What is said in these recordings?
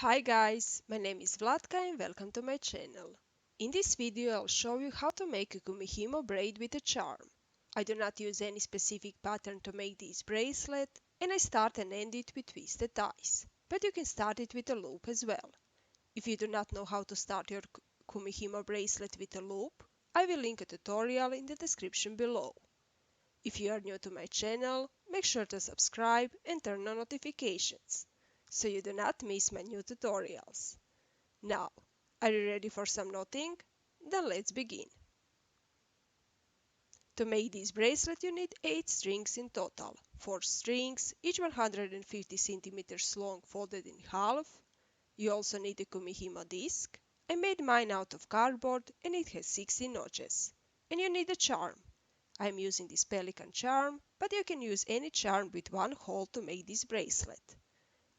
Hi guys, my name is Vlatka and welcome to my channel. In this video I'll show you how to make a Kumihimo braid with a charm. I do not use any specific pattern to make this bracelet and I start and end it with twisted ties, but you can start it with a loop as well. If you do not know how to start your Kumihimo bracelet with a loop, I will link a tutorial in the description below. If you are new to my channel, make sure to subscribe and turn on notifications so you do not miss my new tutorials. Now, are you ready for some knotting? Then let's begin. To make this bracelet you need 8 strings in total. 4 strings, each 150 centimeters long folded in half. You also need a Kumihimo disc. I made mine out of cardboard and it has 16 notches. And you need a charm. I am using this pelican charm, but you can use any charm with one hole to make this bracelet.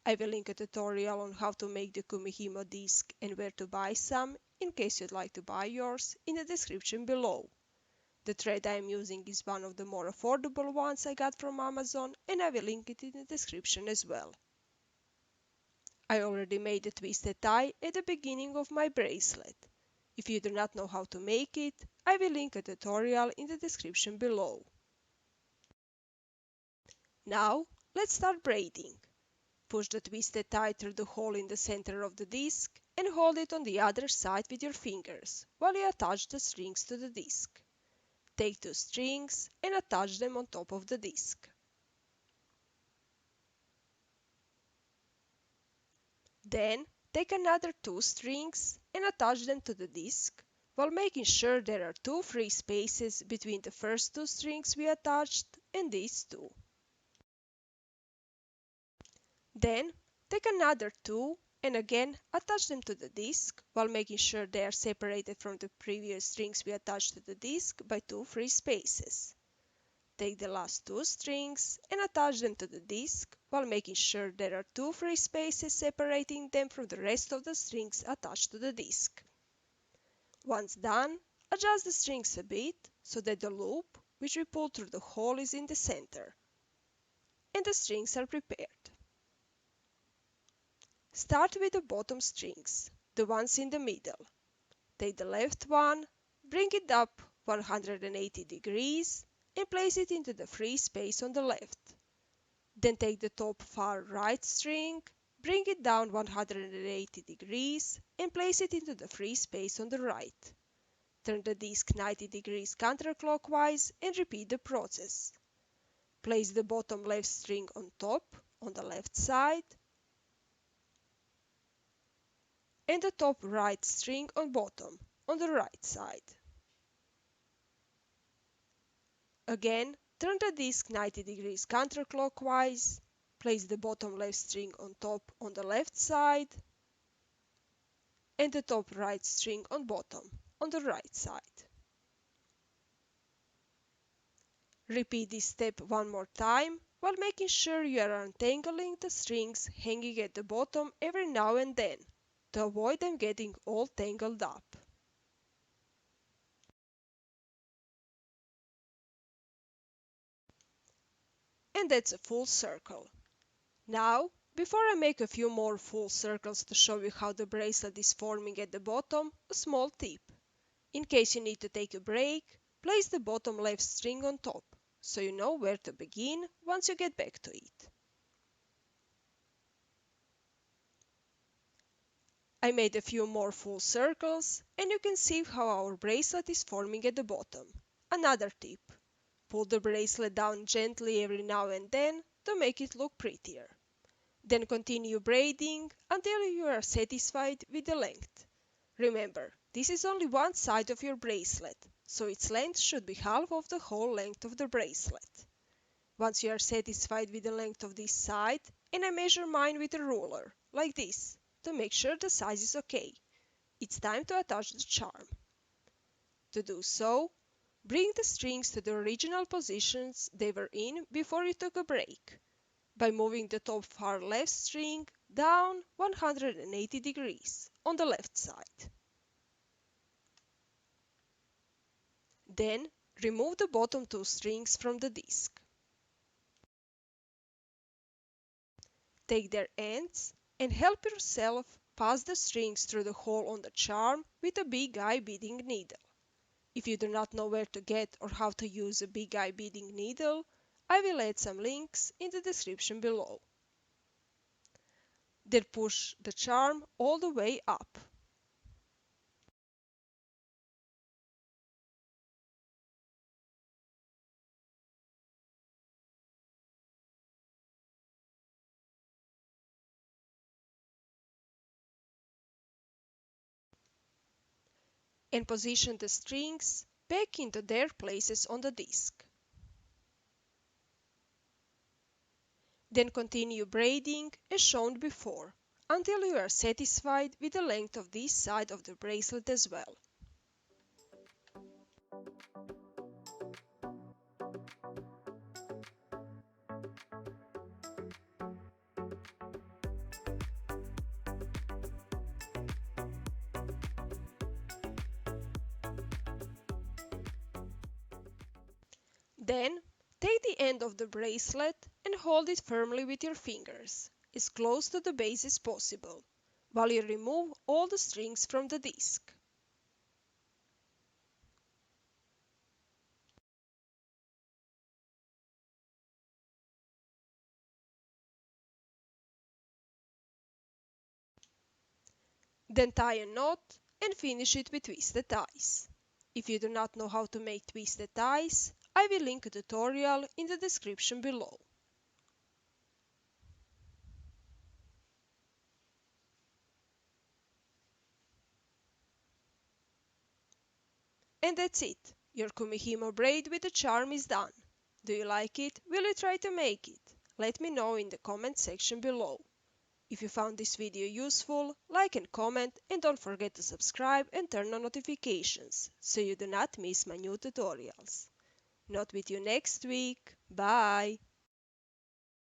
I will link a tutorial on how to make the Kumihimo disc and where to buy some, in case you'd like to buy yours, in the description below. The thread I am using is one of the more affordable ones I got from Amazon, and I will link it in the description as well. I already made a twisted tie at the beginning of my bracelet. If you do not know how to make it, I will link a tutorial in the description below. Now, let's start braiding. Push the twisted tie through the hole in the center of the disc and hold it on the other side with your fingers while you attach the strings to the disc. Take 2 strings and attach them on top of the disc. Then, take another 2 strings and attach them to the disc while making sure there are 2 free spaces between the first 2 strings we attached and these 2. Then, take another 2 and again attach them to the disc while making sure they are separated from the previous strings we attached to the disc by 2 free spaces. Take the last 2 strings and attach them to the disc while making sure there are 2 free spaces separating them from the rest of the strings attached to the disc. Once done, adjust the strings a bit so that the loop, which we pull through the hole, is in the center. And the strings are prepared. Start with the bottom strings, the ones in the middle. Take the left one, bring it up 180 degrees and place it into the free space on the left. Then take the top far right string, bring it down 180 degrees and place it into the free space on the right. Turn the disc 90 degrees counterclockwise and repeat the process. Place the bottom left string on top, on the left side, and the top right string on bottom, on the right side. Again, turn the disc 90 degrees counterclockwise, place the bottom left string on top on the left side, and the top right string on bottom, on the right side. Repeat this step one more time while making sure you are untangling the strings hanging at the bottom every now and then to avoid them getting all tangled up. And that's a full circle. Now, before I make a few more full circles to show you how the bracelet is forming at the bottom, a small tip. In case you need to take a break, place the bottom left string on top, so you know where to begin once you get back to it. I made a few more full circles, and you can see how our bracelet is forming at the bottom. Another tip. Pull the bracelet down gently every now and then to make it look prettier. Then continue braiding until you are satisfied with the length. Remember, this is only one side of your bracelet, so its length should be half of the whole length of the bracelet. Once you are satisfied with the length of this side, and I measure mine with a ruler, like this, to make sure the size is okay, it's time to attach the charm. To do so, bring the strings to the original positions they were in before you took a break, by moving the top far left string down 180 degrees on the left side. Then remove the bottom 2 strings from the disc. Take their ends and help yourself pass the strings through the hole on the charm with a big eye beading needle. If you do not know where to get or how to use a big eye beading needle, I will add some links in the description below. Then push the charm all the way up. And position the strings back into their places on the disc. Then continue braiding as shown before, until you are satisfied with the length of this side of the bracelet as well. Then, take the end of the bracelet and hold it firmly with your fingers, as close to the base as possible, while you remove all the strings from the disc. Then tie a knot and finish it with twisted ties. If you do not know how to make twisted ties, I will link a tutorial in the description below. And that's it. Your Kumihimo braid with the charm is done. Do you like it? Will you try to make it? Let me know in the comment section below. If you found this video useful, like and comment, and don't forget to subscribe and turn on notifications so you do not miss my new tutorials. Not with you next week. Bye!